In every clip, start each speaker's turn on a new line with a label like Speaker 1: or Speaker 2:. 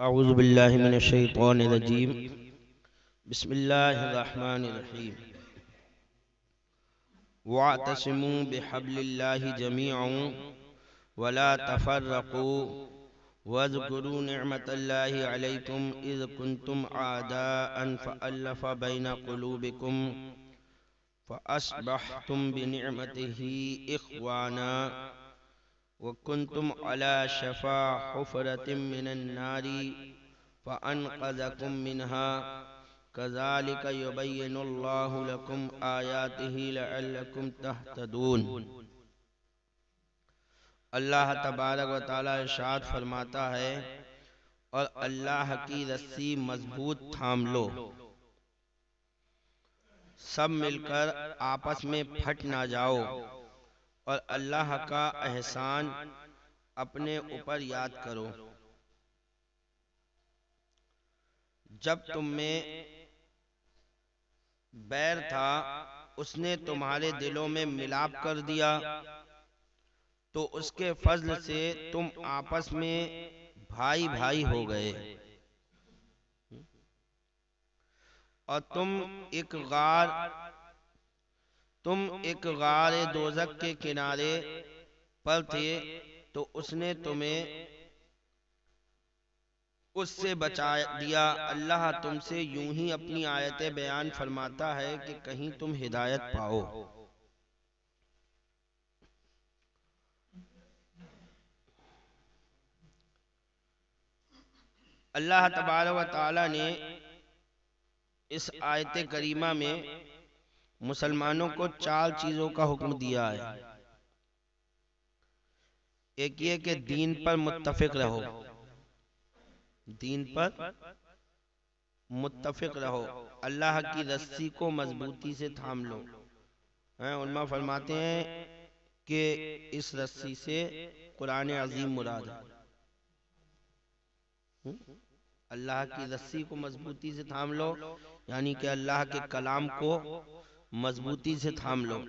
Speaker 1: اعوذ باللہ من الشیطان الرجیم بسم اللہ الرحمن الرحیم واعتصموا بحبل اللہ جمیعا ولا تفرقوا واذکروا نعمت اللہ علیکم اذ کنتم اعداء فألف بین قلوبکم فأصبحتم بنعمته اخوانا وکنتم علی شفا حفرة من النار فأنقذكم منها كذلك يبين الله لكم آياته لعلكم تهتدون۔ اللہ تبارک و تعالی ارشاد فرماتا ہے اور اللہ کی رسی مضبوط تھام لو، سب مل کر آپس میں پھٹ نہ جاؤ، اور اللہ کا احسان اپنے اوپر یاد کرو۔ جب تم میں بیر تھا اس نے تمہارے دلوں میں ملاپ کر دیا، تو اس کے فضل سے تم آپس میں بھائی بھائی ہو گئے، اور تم ایک غار دوزخ کے کنارے پر تھے، تو اس نے تمہیں اس سے بچا دیا۔ اللہ تم سے یوں ہی اپنی آیتیں بیان فرماتا ہے کہ کہیں تم ہدایت پاؤ۔ اللہ تبارک و تعالی نے اس آیت کریمہ میں مسلمانوں کو 4 چیزوں کا حکم دیا ہے۔ ایک یہ کہ دین پر متفق رہو، دین پر متفق رہو، اللہ کی رسی کو مضبوطی سے تھام لو۔ علماء فرماتے ہیں کہ اس رسی سے قرآن عظیم مراد ہے۔ اللہ کی رسی کو مضبوطی سے تھام لو یعنی کہ اللہ کے کلام کو مضبوطی سے تھام لو۔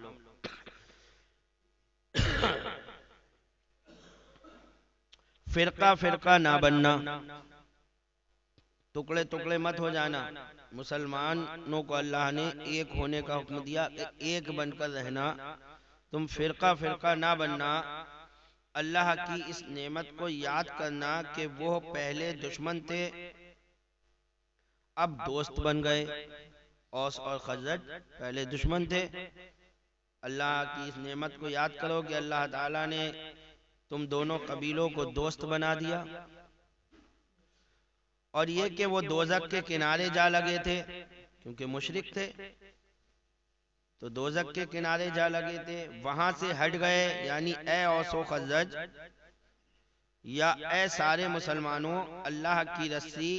Speaker 1: فرقہ فرقہ نہ بننا، ٹکڑے ٹکڑے مت ہو جانا۔ مسلمانوں کو اللہ نے ایک ہونے کا حکم دیا کہ ایک بن کر رہنا، تم فرقہ فرقہ نہ بننا۔ اللہ کی اس نعمت کو یاد کرنا کہ وہ پہلے دشمن تھے، اب دوست بن گئے۔ اوس اور خزرج پہلے دشمن تھے، اللہ کی اس نعمت کو یاد کرو کہ اللہ تعالیٰ نے تم دونوں قبیلوں کو دوست بنا دیا۔ اور یہ کہ وہ دوزخ کے کنارے جا لگے تھے کیونکہ مشرک تھے، تو دوزخ کے کنارے جا لگے تھے، وہاں سے ہٹ گئے، یعنی اے اوس و خزرج یا اے سارے مسلمانوں، اللہ کی رسی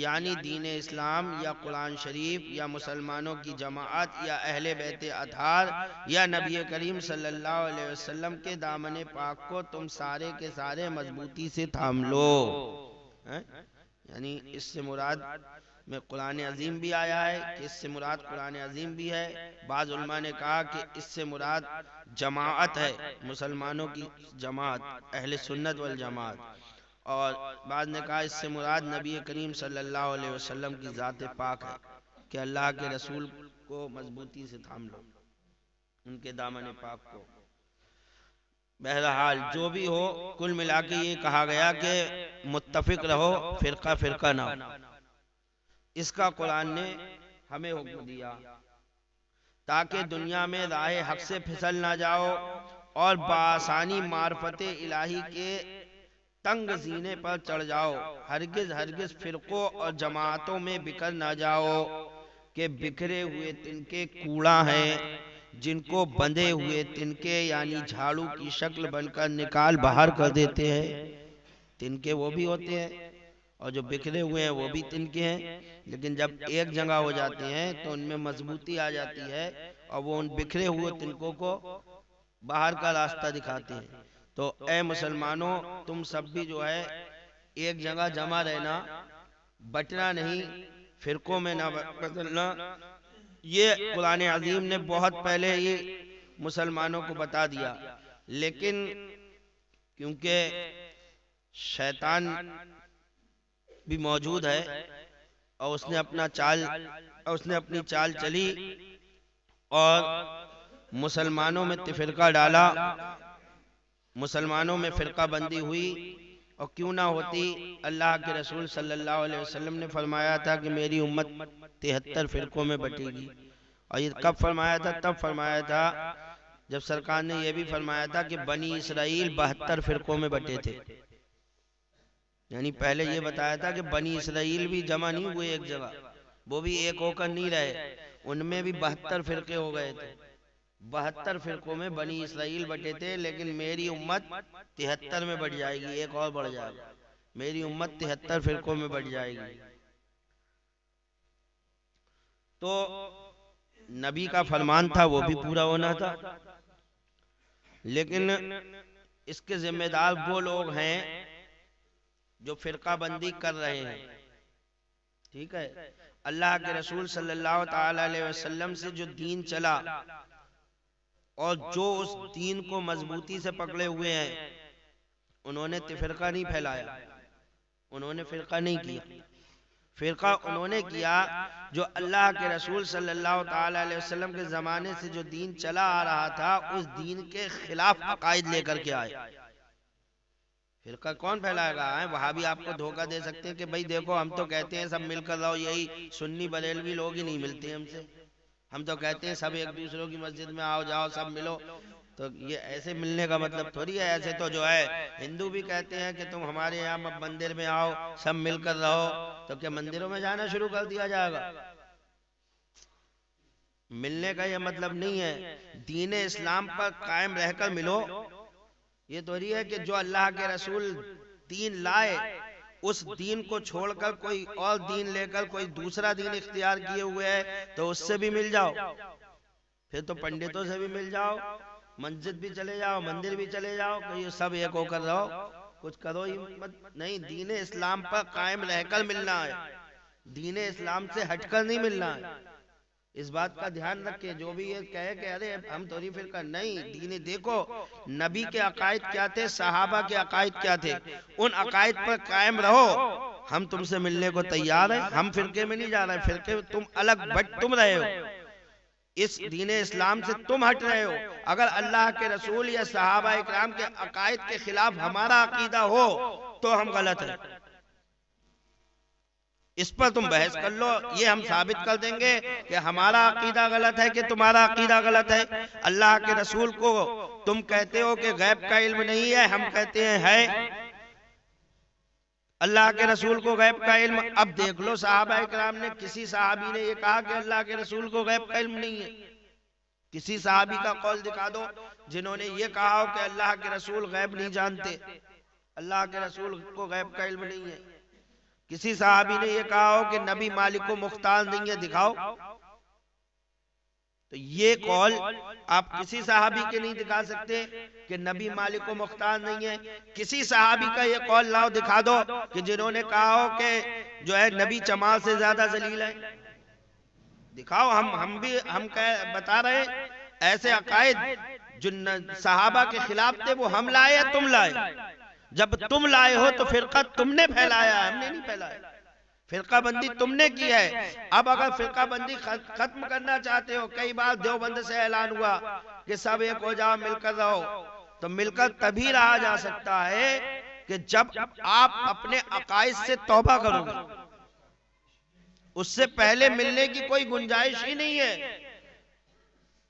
Speaker 1: یعنی دین اسلام یا قرآن شریف یا مسلمانوں کی جماعت یا اہل بیت اطہار یا نبی کریم صلی اللہ علیہ وسلم کے دامن پاک کو تم سارے کے سارے مضبوطی سے تھام لو۔ یعنی اس سے مراد میں قرآن عظیم بھی آیا ہے کہ اس سے مراد قرآن عظیم بھی ہے۔ بعض علماء نے کہا کہ اس سے مراد جماعت ہے، مسلمانوں کی جماعت، اہل سنت والجماعت، اور بعض نے کہا اس سے مراد نبی کریم صلی اللہ علیہ وسلم کی ذات پاک ہے کہ اللہ کے رسول کو مضبوطی سے تھام لو، ان کے دامن پاک کو۔ بہرحال جو بھی ہو، کل ملا کے یہ کہا گیا کہ متفق رہو، فرقہ فرقہ نہ ہو۔ اس کا قرآن نے ہمیں حکم دیا تاکہ دنیا میں راہ حق سے پھسل نہ جاؤ اور بآسانی معرفت الہی کے تنگ زینے پر چڑھ جاؤ۔ ہرگز ہرگز فرقوں اور جماعتوں میں بکھر نہ جاؤ کہ بکھرے ہوئے تنکے کوڑا ہیں جن کو بندھے ہوئے تنکے یعنی جھاڑو کی شکل بن کر نکال باہر کر دیتے ہیں۔ تنکے وہ بھی ہوتے ہیں اور جو بکھرے ہوئے ہیں وہ بھی تنکے ہیں، لیکن جب ایک جگہ ہو جاتے ہیں تو ان میں مضبوطی آ جاتی ہے اور وہ ان بکھرے ہوئے تنکوں کو باہر کا راستہ دکھاتے ہیں۔ تو اے مسلمانوں، تم سب بھی جو ہے ایک جگہ جمع رہنا، بٹنا نہیں، فرقوں میں نہ بدلنا۔ یہ قرآن عظیم نے بہت پہلے ہی مسلمانوں کو بتا دیا، لیکن کیونکہ شیطان بھی موجود ہے اور اس نے اپنی چال چلی اور مسلمانوں میں تفرقہ ڈالا، مسلمانوں میں فرقہ بندی ہوئی۔ اور کیوں نہ ہوتی، اللہ کے رسول صلی اللہ علیہ وسلم نے فرمایا تھا کہ میری امت 73 فرقوں میں بٹے گی۔ اور یہ کب فرمایا تھا؟ تب فرمایا تھا جب سرکار نے یہ بھی فرمایا تھا کہ بنی اسرائیل 72 فرقوں میں بٹے تھے۔ یعنی پہلے یہ بتایا تھا کہ بنی اسرائیل بھی جمع نہیں ہوئے ایک جگہ، وہ بھی ایک ہو کر نہیں رہے، ان میں بھی 72 فرقے ہو گئے تھے۔ 72 فرقوں میں بنی اسرائیل بٹے تھے، لیکن میری امت 73 میں بٹ جائے گی، ایک اور بڑھ جائے گا، میری امت 73 فرقوں میں بٹ جائے گی۔ تو نبی کا فرمان تھا، وہ بھی پورا ہونا تھا، لیکن اس کے ذمہ دار وہ لوگ ہیں جو فرقہ بندی کر رہے ہیں۔ ٹھیک ہے، اللہ کے رسول صلی اللہ تعالی علیہ وسلم سے جو دین چلا اور جو اس دین کو مضبوطی سے پکڑے ہوئے ہیں، انہوں نے تفرقہ نہیں پھیلایا، انہوں نے فرقہ نہیں کیا۔ فرقہ انہوں نے کیا جو اللہ کے رسول صلی اللہ تعالی علیہ وسلم کے زمانے سے جو دین چلا آ رہا تھا، اس دین کے خلاف عقائد لے کر کے آئے۔ فرقہ کون پھیلائے گا؟ وہابی آپ کو دھوکہ دے سکتے ہیں کہ بھائی دیکھو ہم تو کہتے ہیں سب مل کر رہو، یہی سنی بریلوی لوگ ہی نہیں ملتے ہم سے، ہم تو کہتے ہیں سب ایک دوسروں کی مسجد میں آؤ جاؤ سب ملو۔ تو یہ ایسے ملنے کا مطلب تھوڑی ہے، ایسے تو جو ہے ہندو بھی کہتے ہیں کہ تم ہمارے یہاں مندر میں آؤ سب مل کر رہو، تو کیا مندروں میں جانا شروع کر دیا جائے گا؟ ملنے کا یہ مطلب نہیں ہے، دین اسلام پر قائم رہ کر ملو۔ یہ تو یہ ہے کہ جو اللہ کے رسول دین لائے اس دین کو چھوڑ کر کوئی اور دین لے کر کوئی دوسرا دین اختیار کیے ہوئے ہے تو اس سے بھی مل جاؤ، پھر تو پنڈتوں سے بھی مل جاؤ، مسجد بھی چلے جاؤ، مندر بھی چلے جاؤ، کہ یہ سب ایک ہو کر رہو، کچھ کرو ہی مت۔ نہیں، دین اسلام پر قائم رہ کر ملنا ہے، دین اسلام سے ہٹ کر نہیں ملنا ہے۔ اس بات کا دھیان رکھیں، جو بھی یہ کہے کہ ارے ہم توری فرقہ، نہیں، دین دیکھو نبی کے عقائد کیا تھے، صحابہ کے عقائد کیا تھے، ان عقائد پر قائم رہو۔ ہم تم سے ملنے کو تیار ہیں، ہم فرقے میں نہیں جا رہے، فرقے تم الگ بٹ تم رہے ہو، اس دین اسلام سے تم ہٹ رہے ہو۔ اگر اللہ کے رسول یا صحابہ اکرام کے عقائد کے خلاف ہمارا عقیدہ ہو تو ہم غلط ہیں، اس پر تم بحث کر لو، یہ ہم ثابت کر دیں گے کہ ہمارا عقیدہ غلط ہے کہ تمہارا عقیدہ غلط ہے۔ اللہ کے رسول کو تم کہتے ہو کہ غیب کا علم نہیں ہے، ہم کہتے ہیں ہے۔ اللہ کے رسول کو غیب کا علم، اب دیکھ لو صحابہ اکرام نے کسی صحابی نے یہ کہا کہ اللہ کے رسول کو غیب کا علم نہیں ہے؟ کسی صحابی کا قول دکھا دو جنہوں نے یہ کہا ہو کہ اللہ کے رسول غیب نہیں جانتے، اللہ کے رسول کو غیب کا علم نہیں ہے۔ کسی صحابی نے یہ کہا ہو کہ نبی مالک و مختار نہیں ہے، دکھاؤ۔ تو یہ قول آپ کسی صحابی کے نہیں دکھا سکتے کہ نبی مالک و مختار نہیں ہے۔ کسی صحابی کا یہ قول لاؤ دکھا دو کہ جنہوں نے کہا ہو کہ جو ہے نبی چمار سے زیادہ ذلیل ہے، دکھاؤ۔ ہم بتا رہے ایسے عقائد جو صحابہ کے خلاف تھے وہ ہم لائے یا تم لائے؟ جب تم لائے ہو تو فرقہ تم نے پھیلایا ہے، ہم نے نہیں پھیلایا، فرقہ بندی تم نے کی ہے۔ اب اگر فرقہ بندی ختم کرنا چاہتے ہو، کئی بار دیوبند سے اعلان ہوا کہ سب ایک ہو جاؤ مل کر رہو، تو مل کر تبھی رہا جا سکتا ہے کہ جب آپ اپنے عقائد سے توبہ کرو گے، اس سے پہلے ملنے کی کوئی گنجائش ہی نہیں ہے۔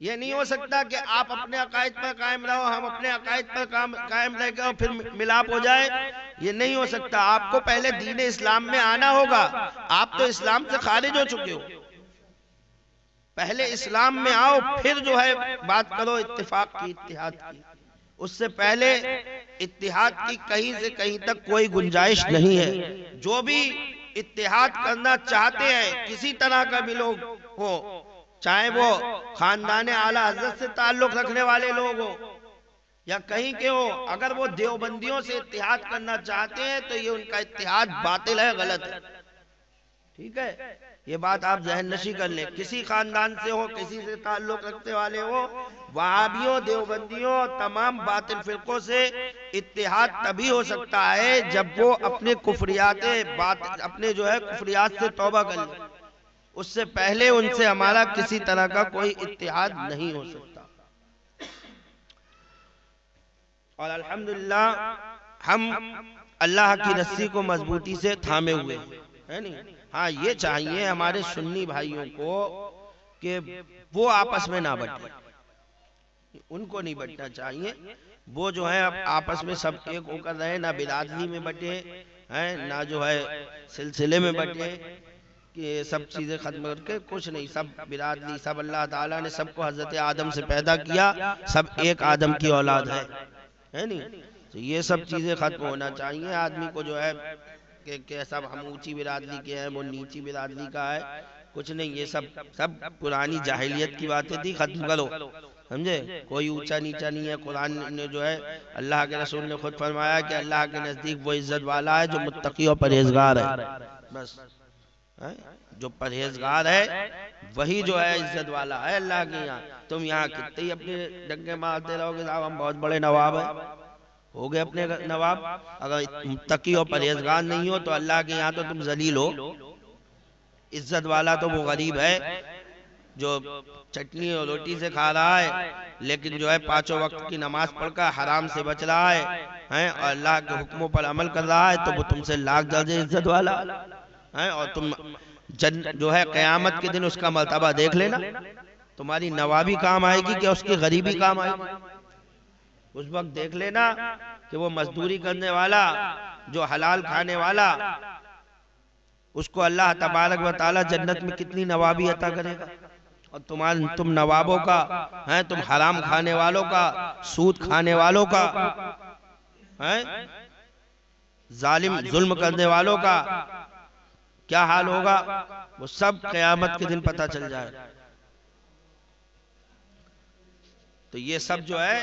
Speaker 1: یہ نہیں ہو سکتا کہ آپ اپنے عقائد پر قائم رہو، ہم اپنے عقائد پر قائم رہ کے پھر ملاپ ہو جائے، یہ نہیں ہو سکتا۔ آپ کو پہلے دین اسلام میں آنا ہوگا، آپ تو اسلام سے خارج ہو چکے ہو، پہلے اسلام میں آؤ پھر جو ہے بات کرو اتفاق کی، اتحاد کی۔ اس سے پہلے اتحاد کی کہیں سے کہیں تک کوئی گنجائش نہیں ہے۔ جو بھی اتحاد کرنا چاہتے ہیں کسی طرح کا بھی لوگ ہو، چاہے وہ خاندان اعلیٰ حضرت سے تعلق رکھنے والے لوگ ہو یا کہیں کے ہو، اگر وہ دیوبندیوں سے اتحاد کرنا چاہتے ہیں تو یہ ان کا اتحاد باطل ہے، غلط ہے، ٹھیک ہے؟ یہ بات آپ ذہن نشی کر لیں، کسی خاندان سے ہو، کسی سے تعلق رکھتے والے ہو، وہابیوں، دیوبندیوں، تمام باطل فرقوں سے اتحاد تبھی ہو سکتا ہے جب وہ اپنے کفریات سے توبہ کر لیں۔ اس سے پہلے ان سے ہمارا کسی طرح کا کوئی اتحاد نہیں ہو سکتا۔ اور الحمدللہ ہم اللہ کی رسی کو مضبوطی سے تھامے ہوئے ہیں نہیں۔ ہاں یہ چاہیے ہمارے سنی بھائیوں کو کہ وہ آپس میں نہ بٹیں، ان کو نہیں بٹنا چاہیے، وہ جو ہے آپس میں سب ایک ہو کر رہے، نہ برادری میں بٹے ہیں، نہ جو ہے سلسلے میں بٹے کہ سب چیزیں ختم کر کے، کچھ نہیں، سب برادری، سب اللہ تعالیٰ نے سب کو حضرت آدم سے پیدا کیا، سب ایک آدم کی اولاد ہے نہیں؟ تو یہ سب چیزیں ختم ہونا چاہیے، آدمی کو جو ہے کہ سب ہم اونچی برادری کے ہیں، وہ نیچی برادری کا ہے، کچھ نہیں، یہ سب پرانی جاہلیت کی باتیں تھی، ختم کرو، سمجھے؟ کوئی اونچا نیچا نہیں ہے۔ قرآن نے جو ہے، اللہ کے رسول نے خود فرمایا کہ اللہ کے نزدیک وہ عزت والا ہے جو متقی اور پرہیزگار ہے، بس جو پرہیزگار ہے وہی جو ہے عزت والا ہے اللہ کے یہاں۔ تم یہاں کتنے ہی اپنے ڈنگے مارتے رہو گے، صاحب ہم بہت بڑے نواب ہیں، ہو گئے اپنے نواب، اگر متقی اور پرہیزگار نہیں ہو تو اللہ کے یہاں تو تم ذلیل ہو۔ عزت والا تو وہ غریب ہے جو چٹنی اور روٹی سے کھا رہا ہے، لیکن جو ہے پانچوں وقت کی نماز پڑھ کر حرام سے بچ رہا ہے اور اللہ کے حکموں پر عمل کر رہا ہے، تو وہ تم سے لاکھ درجے عزت والا ہے۔ اور تم جو ہے قیامت کے دن اس کا مرتبہ دیکھ لینا، تمہاری نوابی کام آئے گی کہ اس کی غریبی کام آئے گی، اس وقت دیکھ لینا کہ وہ مزدوری کرنے والا، جو حلال کھانے والا، اس کو اللہ تبارک و تعالی جنت میں کتنی نوابی عطا کرے گا، اور تم نوابوں کا، تم حرام کھانے والوں کا، سود کھانے والوں کا، ظلم کرنے والوں کا کیا حال ہوگا، وہ سب قیامت کے دن پتہ چل جائے۔ تو یہ سب جو ہے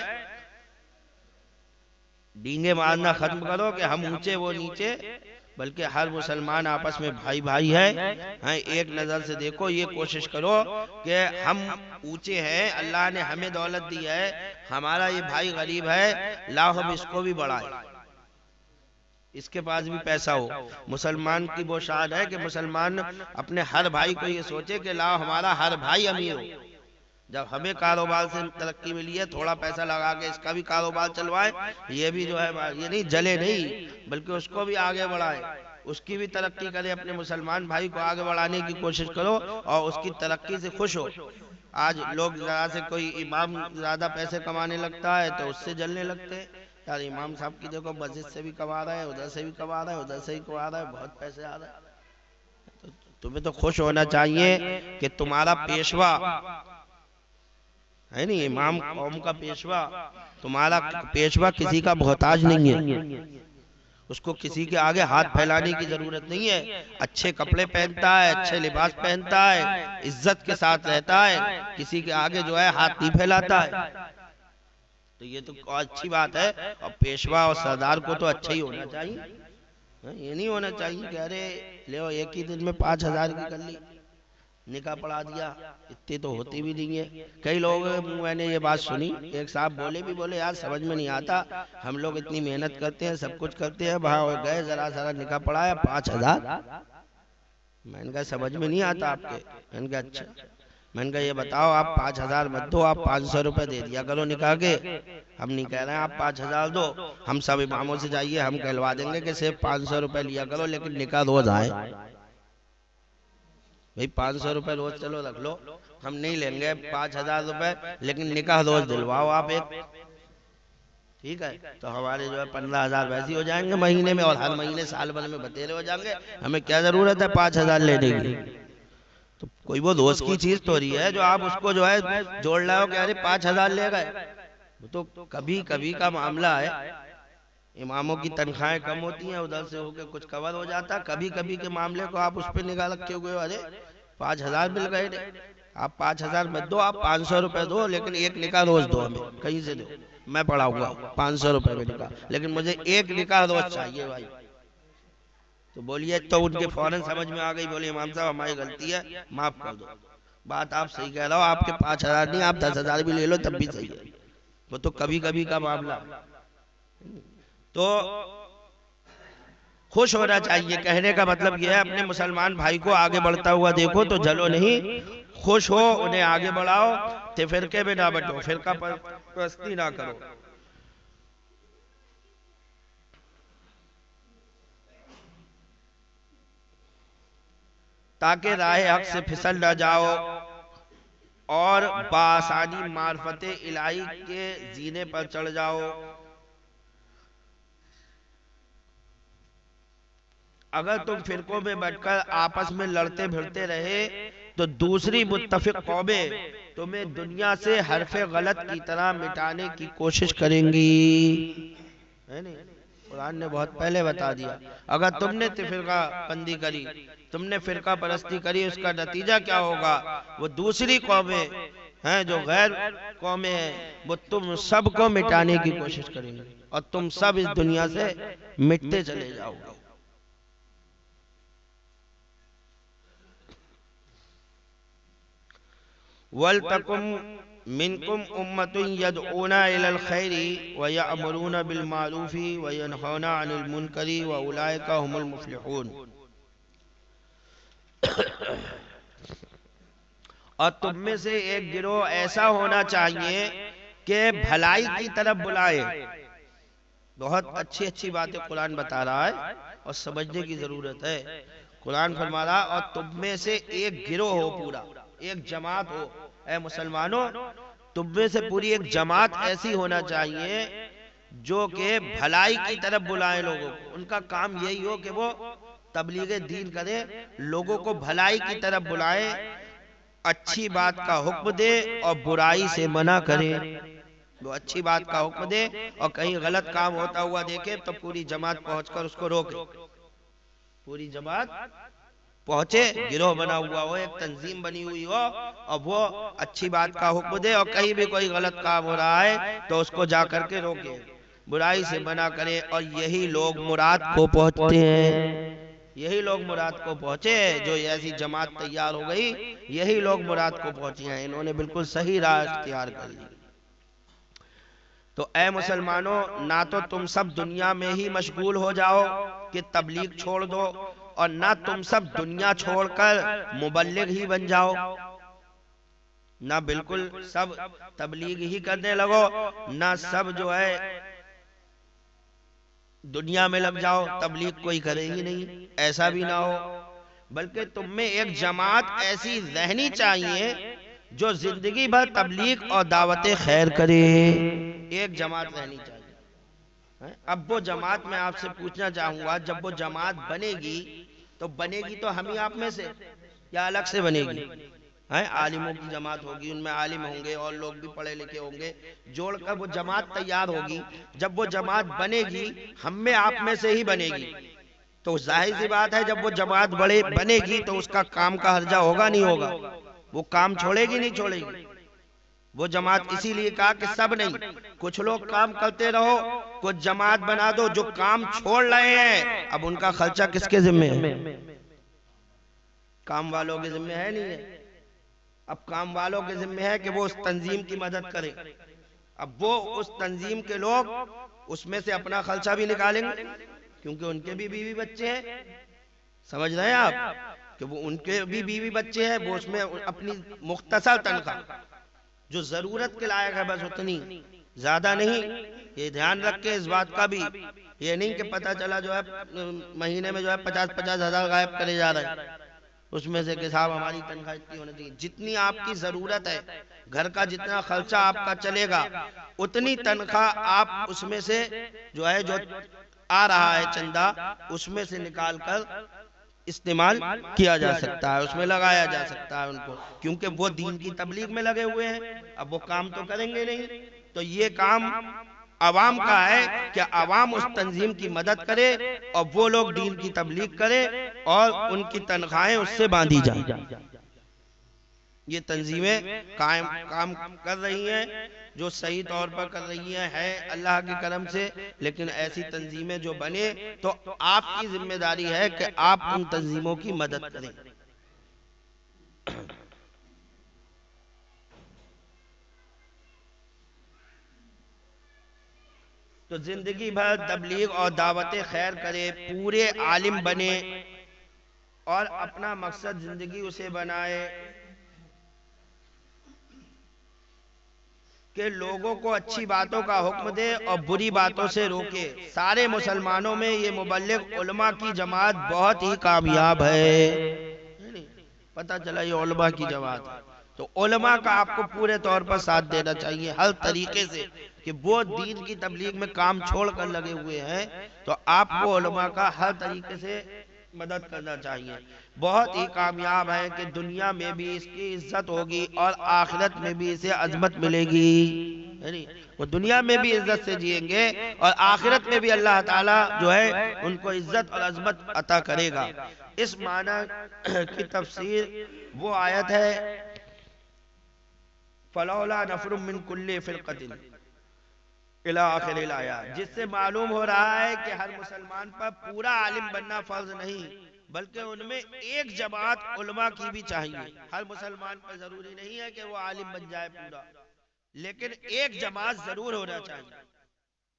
Speaker 1: ڈینگے مارنا ختم کرو کہ ہم اونچے وہ نیچے، بلکہ ہر مسلمان آپس میں بھائی بھائی ہے، ایک نظر سے دیکھو، یہ کوشش کرو کہ ہم اونچے ہیں، اللہ نے ہمیں دولت دی ہے، ہمارا یہ بھائی غریب ہے، لاؤ ہم اس کو بھی بڑھائیں، اس کے پاس بھی پیسہ ہو۔ مسلمان کی وہ شان ہے کہ مسلمان اپنے ہر بھائی کو یہ سوچے کہ لاؤ ہمارا ہر بھائی امیر ہو، جب ہمیں کاروبار سے ترقی ملی ہے تھوڑا پیسہ لگا کے اس کا بھی کاروبار چلوائے، یہ بھی جو ہے یہ نہیں جلے نہیں، بلکہ اس کو بھی آگے بڑھائے، اس کی بھی ترقی کرے، اپنے مسلمان بھائی کو آگے بڑھانے کی کوشش کرو اور اس کی ترقی سے خوش ہو۔ آج لوگ ذرا سے کوئی امام زیادہ پیسے کمانے لگتا ہے تو اس سے جلنے لگتے ہیں، یار امام صاحب کی دیکھو مسجد سے بھی کما رہا ہے، ادھر سے بھی کما رہا ہے، ادھر سے بھی کما رہا ہے، بہت پیسے آ رہے ہیں۔ تمہیں تو خوش ہونا چاہیے کہ تمہارا پیشوا ہے نہیں، امام قوم کا پیشوا، تمہارا پیشوا کسی کا محتاج نہیں ہے، اس کو کسی کے آگے ہاتھ پھیلانے کی ضرورت نہیں ہے، اچھے کپڑے پہنتا ہے، اچھے لباس پہنتا ہے، عزت کے ساتھ رہتا ہے، کسی کے آگے جو ہے ہاتھ نہیں پھیلاتا ہے، تو یہ تو اچھی بات ہے۔ اور پیشوا اور سردار کو تو اچھا ہی ہونا چاہیے، یہ نہیں ہونا چاہیے کہ ارے لیو ایک ہی دن میں 5,000 کی کر لی، نکاح پڑھا دیا، اتنی تو ہوتی بھی نہیں ہے۔ کئی لوگ، میں نے یہ بات سنی، ایک صاحب بولے یار سمجھ میں نہیں آتا، ہم لوگ اتنی محنت کرتے ہیں، سب کچھ کرتے ہیں، وہاں گئے ذرا نکاح پڑھایا 5,000، میں نے کہا سمجھ میں نہیں آتا آپ کے، میں نے کہا اچھا، میں نے کہا یہ بتاؤ آپ 5,000 مت دو، آپ 500 روپے دے دیا کرو نکاح کے، ہم نہیں کہہ رہے ہیں آپ 5,000 دو، ہم سب اماموں سے جائیے ہم کہلوا دیں گے کہ صرف 500 روپے لیا کرو لیکن نکاح روز آئے، بھئی 500 روپے روز چلو رکھ لو، ہم نہیں لیں گے 5,000 روپے، لیکن نکاح روز دلواؤ آپ ایک، ٹھیک ہے؟ تو ہمارے جو ہے 15,000 ویسے ہو جائیں گے مہینے میں، اور ہر مہینے سال بھر میں بتیرے ہو جائیں گے، ہمیں کیا ضرورت ہے 5,000 لینے کی؟ تو کوئی وہ روز کی چیز تو رہی ہے جو آپ اس کو جو ہے جوڑ رہے ہو کہ ارے 5,000 لے گئے، وہ تو کبھی کبھی کا معاملہ ہے، اماموں کی تنخواہیں کم ہوتی ہیں، ادھر سے ہو کے کچھ کور ہو جاتا، کبھی کبھی کے معاملے کو آپ اس پہ نگاہ رکھے ہوئے ہو، ارے 5,000 مل گئے، آپ 5,000 مت دو، آپ 500 روپے دو، لیکن ایک نکاح روز دو، ہمیں کہیں سے دو، میں پڑھاؤں گا 500 روپے میں نکاح، لیکن مجھے ایک نکاح روز چاہیے بھائی، تو بولیے تو ان کے فوراً سمجھ میں آ گئی، بولے امام صاحب ہماری غلطی ہے، معاف کر دو۔ بات آپ صحیح کہہ رہا ہو، آپ کے 5,000 نہیں، آپ 10,000 بھی لے لو تب بھی صحیح ہے، وہ تو کبھی کبھی کا معاملہ۔ تو خوش ہونا چاہیے، کہنے کا مطلب یہ ہے اپنے مسلمان بھائی کو آگے بڑھتا ہوا دیکھو تو جلو نہیں، خوش ہو، انہیں آگے بڑھاؤ، تے فرقے میں نہ بٹو، فرقہ پرستی نہ کرو۔ تاکہ راہ حق سے پھسل نہ جاؤ اور بآسانی معرفت الہی کے زینے پر چڑھ جاؤ۔ اگر تم فرقوں میں بٹ کر آپس میں لڑتے بھڑتے رہے تو دوسری متفق قومیں تمہیں دنیا سے حرف غلط کی طرح مٹانے کی کوشش کریں گی۔ قرآن نے بہت پہلے بتا دیا، اگر تم نے فرقہ بندی کری، تم نے فرقہ پرستی کری، اس کا نتیجہ کیا ہوگا؟ وہ دوسری قومیں ہیں جو غیر قومیں ہیں، وہ تم سب کو مٹانے کی کوشش کریں گے اور تم سب اس دنیا سے مٹتے چلے جاؤ گے۔ وَلْتَكُن مِّنكُمْ أُمَّةٌ يَدْعُونَ إِلَى الْخَيْرِ وَيَأْمُرُونَ بِالْمَعْرُوفِ وَيَنْهَوْنَ عَنِ الْمُنكَرِ وَأُولَئِكَ هُمُ الْمُفْلِحُونَ۔ اور تم میں سے ایک گروہ ایسا ہونا چاہیے کہ بھلائی کی طرف بلائے۔ بہت اچھی اچھی باتیں قرآن بتا رہا ہے اور سمجھنے کی ضرورت ہے۔ قرآن فرما رہا اور تم میں سے ایک گروہ ہو، پورا ایک جماعت ہو، اے مسلمانوں تم میں سے پوری ایک جماعت ایسی ہونا چاہیے جو کہ بھلائی کی طرف بلائے لوگوں کو۔ ان کا کام یہی ہو کہ وہ تبلیغ دین کرے، لوگوں کو بھلائی کی طرف بلائے، اچھی بات کا حکم دے اور برائی سے منع کرے۔ وہ اچھی بات کا حکم دے اور کہیں غلط کام ہوتا ہوا دیکھے تو پوری جماعت پہنچ کر اس کو روکے، پوری جماعت پہنچے، گروہ بنا ہوا ہو، ایک تنظیم بنی ہوئی ہو اور وہ اچھی بات کا حکم دے، اور کہیں بھی کوئی غلط کام ہو رہا ہے تو اس کو جا کر کے روکے، برائی سے منع کرے۔ اور یہی لوگ مراد کو پہنچتے ہیں، یہی لوگ مراد کو پہنچے، جو ایسی جماعت تیار ہو گئی، یہی لوگ مراد کو پہنچے ہیں، انہوں نے بالکل صحیح راہ اختیار کر لی۔ تو اے مسلمانوں، نہ تو تم سب دنیا میں ہی مشغول ہو جاؤ کہ تبلیغ چھوڑ دو، اور نہ تم سب دنیا چھوڑ کر مبلغ ہی بن جاؤ، نہ بالکل سب تبلیغ ہی کرنے لگو، نہ سب جو ہے دنیا میں لگ جاؤ، تبلیغ کوئی کرے ہی نہیں، ایسا بھی نہ ہو، بلکہ تم میں ایک جماعت ایسی رہنی چاہیے جو زندگی بھر تبلیغ اور دعوت خیر کرے، ایک جماعت رہنی چاہیے۔ اب وہ جماعت میں آپ سے پوچھنا چاہوں گا، جب وہ جماعت بنے گی تو بنے گی تو ہم ہی آپ میں سے یا الگ سے بنے گی؟ عالموں کی جماعت ہوگی، ان میں عالم ہوں گے اور لوگ بھی پڑھے لکھے ہوں گے، جوڑ کر وہ جماعت تیار ہوگی۔ جب وہ جماعت بنے گی ہم میں آپ میں سے ہی بنے گی، تو ظاہر سی بات ہے جب وہ جماعت بنے گی تو اس کا کام کا حرجہ ہوگا نہیں ہوگا؟ وہ کام چھوڑے گی نہیں چھوڑے گی؟ وہ جماعت اسی لیے کہا کہ سب نہیں، کچھ لوگ کام کرتے رہو، کچھ جماعت بنا دو جو کام چھوڑ رہے ہیں، اب ان کا خرچہ کس کے ذمہ ہے؟ کام والوں کے ذمہ ہے نہیں ہے؟ اب کام والوں کے ذمہ ہے کہ وہ اس تنظیم کی مدد کریں، اب وہ اس تنظیم کے لوگ اس میں سے اپنا خرچہ بھی نکالیں گے، کیونکہ ان کے بھی بیوی بچے ہیں، سمجھ رہے ہیں آپ کہ وہ ان کے بھی بیوی بچے ہیں، وہ اس میں اپنی مختصر تنخواہ جو ضرورت کے لائق ہے بس اتنی، زیادہ نہیں۔ یہ دھیان رکھ کے اس بات کا بھی، یہ نہیں کہ پتہ چلا جو ہے مہینے میں جو ہے 50-50 ہزار غائب کرے جا رہے ہیں، اس میں سے کہ صاحب ہماری تنخواہ اتنی ہونے چاہیے، جتنی آپ کی ضرورت ہے، گھر کا جتنا خرچہ آپ کا چلے گا اتنی تنخواہ آپ اس میں سے جو ہے جو آ رہا ہے چندہ، اس میں سے نکال کر استعمال کیا جا سکتا ہے، اس میں لگایا جا سکتا ہے ان کو، کیونکہ وہ دین کی تبلیغ میں لگے ہوئے ہیں، اب وہ کام تو کریں گے نہیں، تو یہ کام عوام کا ہے کہ عوام اس تنظیم کی مدد کرے اور وہ لوگ دین کی تبلیغ کرے اور ان کی تنخواہیں اس سے باندھی جائیں۔ یہ تنظیمیں کام کر رہی ہیں، جو صحیح طور پر کر رہی ہیں اللہ کے کرم سے، لیکن ایسی تنظیمیں جو بنے تو آپ کی ذمہ داری ہے کہ آپ ان تنظیموں کی مدد کریں۔ تو زندگی بھر تبلیغ اور دعوت خیر کرے، پورے عالم بنے اور اپنا مقصد زندگی اسے بنائے کہ لوگوں کو اچھی باتوں کا حکم دے اور بری باتوں سے روکے۔ سارے مسلمانوں میں یہ مبلغ علماء کی جماعت بہت ہی کامیاب ہے، پتہ چلا یہ علماء کی جماعت ہے، تو علماء کا آپ کو پورے طور پر ساتھ دینا چاہیے ہر طریقے سے، کہ وہ دین کی تبلیغ میں کام چھوڑ کر لگے ہوئے ہیں، تو آپ کو علماء کا ہر طریقے سے مدد کرنا چاہیے۔ بہت ہی کامیاب ہے کہ دنیا میں بھی اس کی عزت ہوگی اور آخرت میں بھی اسے عظمت ملے گی، وہ دنیا میں بھی عزت سے جئیں گے اور آخرت میں بھی اللہ تعالیٰ جو ہے ان کو عزت اور عظمت عطا کرے گا۔ اس معنی کی تفسیر وہ آیت ہے فَلَوْلَا نَفْرٌ مِّن كُلِّ فِرْقَةٍ الی آخر الآیات، جس سے معلوم ہو رہا ہے کہ ہر مسلمان پر پورا عالم بننا فرض نہیں، بلکہ ان میں ایک جماعت علماء کی بھی چاہیے۔ ہر مسلمان پر ضروری نہیں ہے کہ وہ عالم بن جائے پورا، لیکن ایک جماعت ضرور ہونا چاہیے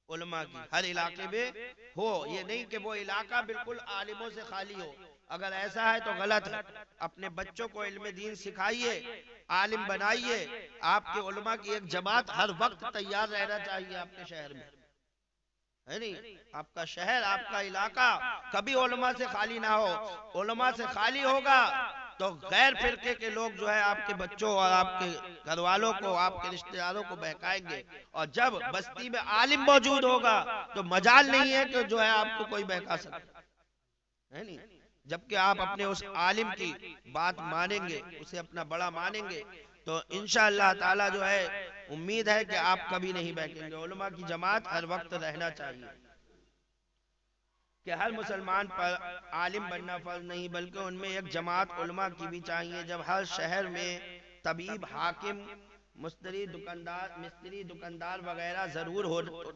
Speaker 1: علماء کی، ہر علاقے میں ہو۔ یہ نہیں کہ وہ علاقہ بالکل عالموں سے خالی ہو، اگر ایسا ہے تو غلط ہے۔ اپنے بچوں کو علم دین سکھائیے، عالم بنائیے، آپ کے علماء کی ایک جماعت ہر وقت تیار رہنا چاہیے آپ کے شہر میں، ہے نہیں؟ آپ کا شہر، آپ کا علاقہ کبھی علماء سے خالی نہ ہو۔ علماء سے خالی ہوگا تو غیر فرقے کے لوگ جو ہے آپ کے بچوں اور آپ کے گھر والوں کو، آپ کے رشتہ داروں کو بہکائیں گے، اور جب بستی میں عالم موجود ہوگا تو مجال نہیں ہے کہ جو ہے آپ کو کوئی بہکا سکے، ہے نہیں؟ جبکہ آپ اپنے اس عالم کی بات مانیں گے، اسے اپنا بڑا مانیں گے، تو انشاءاللہ تعالی جو ہے امید ہے کہ آپ کبھی نہیں بہکیں گے۔ علماء کی جماعت ہر وقت رہنا چاہیے، کہ ہر مسلمان پر عالم بننا فرض نہیں، بلکہ ان میں ایک جماعت علماء کی بھی چاہیے۔ جب ہر شہر میں طبیب، حاکم، مستری دکاندار وغیرہ ضرور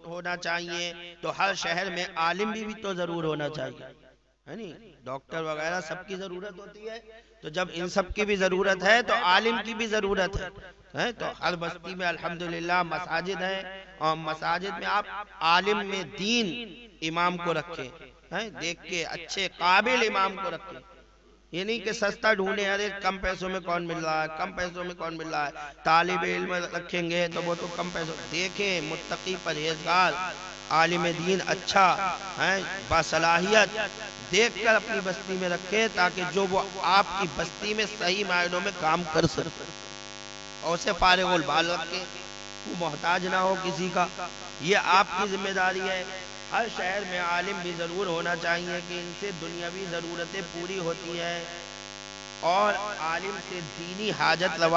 Speaker 1: ہونا چاہیے، تو ہر شہر میں عالم بھی تو ضرور ہونا چاہیے، ہے نہیں؟ ڈاکٹر وغیرہ سب کی ضرورت ہوتی ہے، تو جب ان سب کی بھی ضرورت ہے تو عالم کی بھی ضرورت ہے۔ تو ہر بستی میں الحمدللہ مساجد ہیں، اور مساجد میں آپ عالم میں دین امام کو رکھیں، دیکھ کے اچھے قابل امام کو رکھیں۔ یہ نہیں کہ سستا ڈھونڈے، ارے کم پیسوں میں کون مل رہا ہے، کم پیسوں میں کون مل رہا ہے، طالب علم رکھیں گے تو وہ تو کم پیسوں۔ دیکھیں متقی پرہیزگار عالم دین اچھا باصلاحیت دیکھ کر اپنی بستی میں رکھیں، تاکہ جو وہ آپ کی بستی میں صحیح معنوں میں کام کر سکے، اور اسے فارغ البال رکھیں، وہ محتاج نہ ہو کسی کا۔ یہ آپ کی ذمہ داری ہے۔ ہر شہر میں عالم بھی ضرور ہونا چاہیے، کہ ان سے دنیاوی ضرورتیں پوری ہوتی ہیں اور عالم سے دینی حاجت روا